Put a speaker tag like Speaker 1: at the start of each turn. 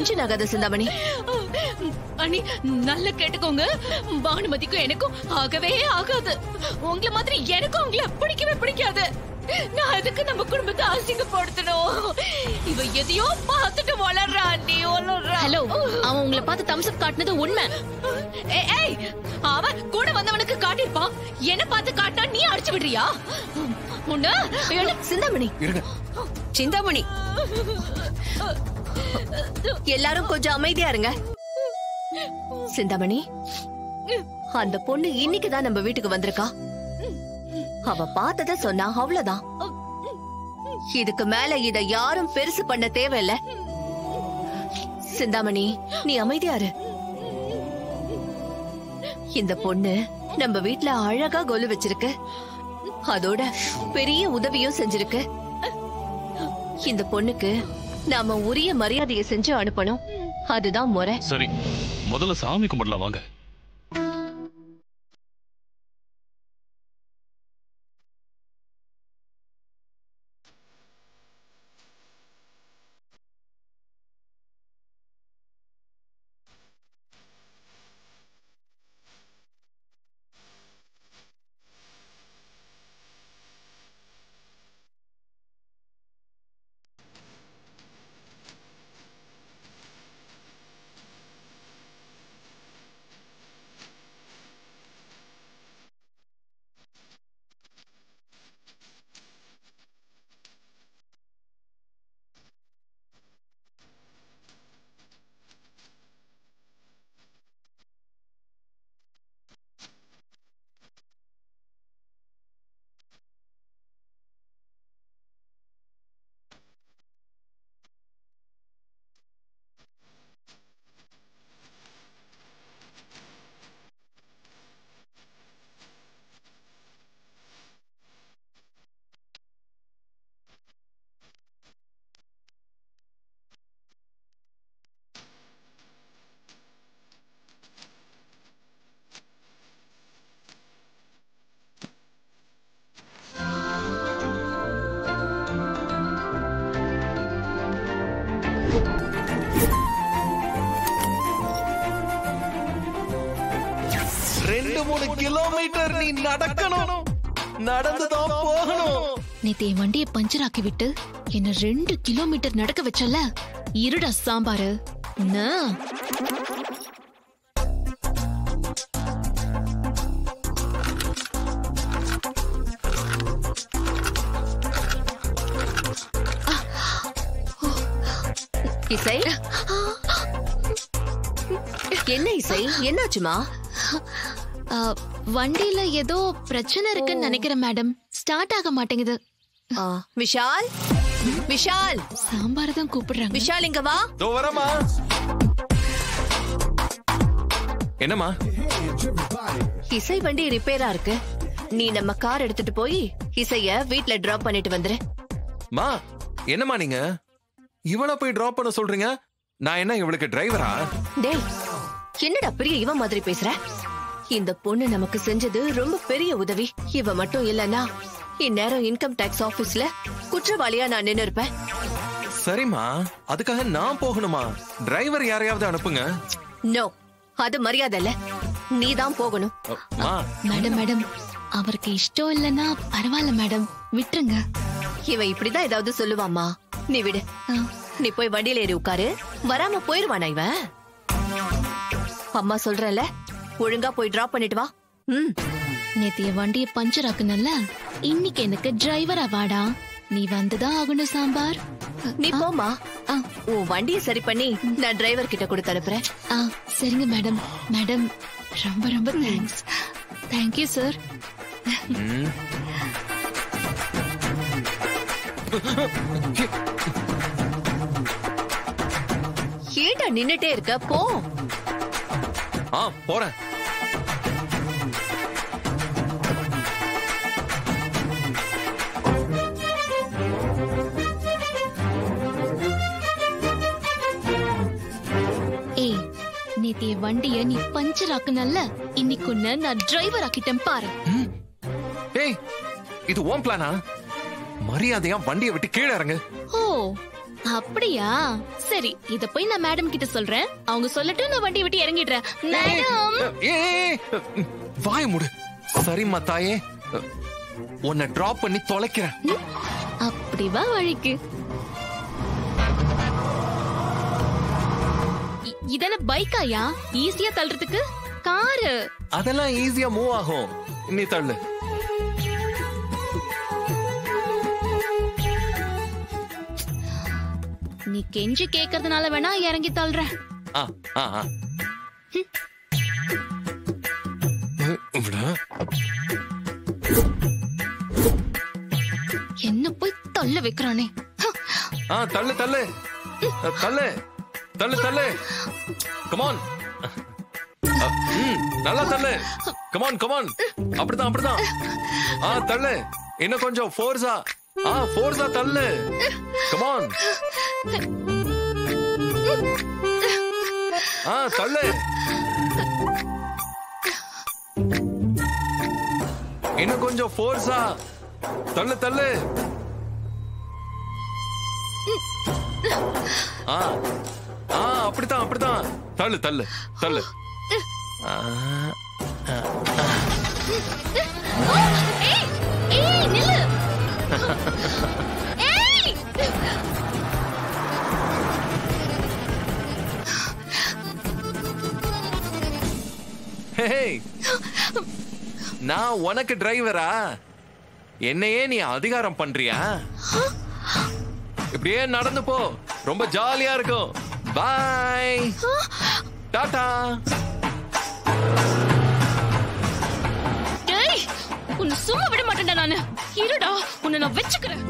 Speaker 1: Tension ஆகாத சிந்தாமணி.
Speaker 2: அண்ணி நல்லா கேட்டுக்கோங்க, பானுமதிக்கும் எனக்கும் ஆகவே ஆகாது. உங்களை மாதிரி எனக்கும் உங்களை பிடிக்கவே பிடிக்காது. நான் அதுக்கு நம்ம குடும்பத்தை அசிங்கப்படுத்தணும். இவ எதையோ பார்த்துட்டு வளர்றா அண்ணி, வளர்றா.
Speaker 3: ஹலோ, அவன் உங்களை பார்த்து தம்ஸ் அப் காட்டினது உண்மை.
Speaker 2: ஏய், அவன் கூட வந்தவனுக்கு காட்டிருப்பான், என்ன பார்த்து காட்டினா நீ அடிச்சு விடுறியா?
Speaker 1: சிந்தாமணி, சிந்தாமணி, எல்லாரும் கொஞ்சம் அமைதியா இருங்க. சிந்தாமணி, அந்த பொண்ணு இன்னைக்குதான் நம்ம வீட்டுக்கு வந்திருக்கா. அவ பார்த்தத சொன்னா அவ்வளவுதான். இதுக்கு மேல இத யாரும் பெருசு பண்ண தேவையில்ல. சிந்தாமணி, நீ அமைதியா இரு. இந்த பொண்ணு நம்ம வீட்ல அழகா கொலு வச்சிருக்கு, அதோட பெரிய உதவியும் செஞ்சிருக்கு. இந்த பொண்ணுக்கு நாம உரிய மரியாதையை செஞ்சு அனுப்பணும், அதுதான் முறை.
Speaker 4: சரி, முதல்ல சாமி கும்பிடலாம் வாங்க.
Speaker 5: கிலோமீட்டர் நீ நடக்கணும், நடந்துதான் போகணும்.
Speaker 3: நேத்து என் வண்டியை பஞ்சர் ஆக்கி விட்டு என்ன 2 கிலோமீட்டர் நடக்க வச்சல, இருடா சாம்பாரு.
Speaker 1: இசை, என்ன இசை, என்னாச்சுமா?
Speaker 3: வண்டியில ஏதோ பிரச்சனை இருக்குன்னு நினைக்கிறேன் மேடம். ஸ்டார்ட் ஆக மாட்டேங்குது.
Speaker 1: விஷால், விஷால்,
Speaker 3: சாம்பார் தான் கூப்பிடுறாங்க.
Speaker 1: விஷால் இங்க வா.
Speaker 5: தோ வரமா. என்னம்மா?
Speaker 1: இசை வண்டி ரிப்பேரா இருக்கு, நீ நம்ம கார் எடுத்துட்டு போய் இசைய வீட்ல டிராப் பண்ணிட்டு வந்துரு.
Speaker 5: மா, என்னம்மா நீங்க இவளை போய் டிராப் பண்ண சொல்றீங்க? நான் என்ன இவளுக்கு டிரைவரா?
Speaker 1: டேய், என்னடா பெரிய இவ மாதிரி பேசுற? இந்த பொண்ணு நமக்கு செஞ்சது ரொம்ப பெரிய உதவி. இவ மட்டும் இல்லனா இந்நேரம் இன்கம் டாக்ஸ் ஆபீஸ்ல குற்றவாளியா நான் நின்னு இருப்பேன்.
Speaker 5: சரிம்மா, அதுக்காக நான் போகணுமா? டிரைவர் யாரையாவது அனுப்புங்க.
Speaker 1: நோ, அது மரியாதை இல்ல, நீதான் போகணும்.
Speaker 3: மேடம் மேடம், அவருக்கு இஷ்டம் இல்லனா பரவாயில்ல மேடம், விட்டுருங்க.
Speaker 1: இவ இப்படிதான் ஏதாவது சொல்லுவாமா? நீ விடு. நீ போய் வண்டியில ஏறி உட்காரு, வராம போயிருவானா இவன்? அம்மா சொல்றல, ஒழுங்கா போய் டிராப் பண்ணிட்டு வா.
Speaker 3: நேத்திய வண்டியை பஞ்சர் ஆக்குனல்ல, இன்னைக்கு எனக்கு டிரைவரா வாடா. நீ வந்துதான் ஆகணும் சாம்பார்.
Speaker 1: நீ போமா, உன் வண்டியை சரி பண்ணி நான் டிரைவர் கிட்ட கொடுத்து அனுப்புறேன்.
Speaker 3: சரிங்க மேடம். மேடம், ரொம்ப ரொம்ப தேங்க்ஸ். Thank you sir.
Speaker 1: ஏடா நின்னுட்டே இருக்க, போ.
Speaker 5: போறேன்.
Speaker 3: ஏய், நேத்திய வண்டிய நீ பஞ்சர் ஆக்குனல்ல, இன்னைக்கு உன்னை நான் டிரைவர் ஆக்கிட்டேன் பாரு.
Speaker 5: ஏய், இது ஓன் பிளானா? மரியாதையா வண்டியை விட்டு கீழே இறங்கு.
Speaker 3: ஓ, அப்படியா? சரி, இத போய் நான் மேடம் கிட்ட சொல்றேன். அவங்க சொல்லட்டும், நான் வண்டி விட்டு இறங்கிடுறேன். மேடம்,
Speaker 5: வாய் மூடு. சரிம்மா தாயே, உன்னை டிராப் பண்ணி தொலைக்கிறேன்.
Speaker 3: அப்படி வா வழிக்கு. இதென்ன பைக்காயா? ஈஸியா தள்ளுறதுக்கு? காரு
Speaker 5: அதெல்லாம் ஈஸியா மூவ் ஆகும். நீ தள்ளு.
Speaker 3: நீ கெஞ்சி கேக்குறதுனால வேணா இறங்கி தள்ளுறேன். என்ன போய் தள்ள வைக்கிறானே.
Speaker 5: தள்ளு தள்ளு தள்ளு தள்ளு தள்ளு. கமான், நல்லா தள்ளு. Come on come on. அப்படிதான் அப்படிதான். தள்ளு. இன்னும் கொஞ்சம் ஃபோர்ஸா. ஃபோர்ஸா தள்ளு. கமான். தள்ளு. இன்னும் கொஞ்சம் ஃபோர்ஸா. தள்ளு தள்ளு. அப்படிதான் அப்படிதான். தள்ளு தள்ளு தள்ளு. நான் உனக்கு டிரைவரா? என்னையே நீ அதிகாரம் பண்றியா? இப்படியே நடந்து போ, ரொம்ப ஜாலியா இருக்கும். பாய், டாடா.
Speaker 3: உன்னை சும்மா விட மாட்டேன்டா நானு. இருடா, உன்னை நான் வச்சுக்கிறேன்.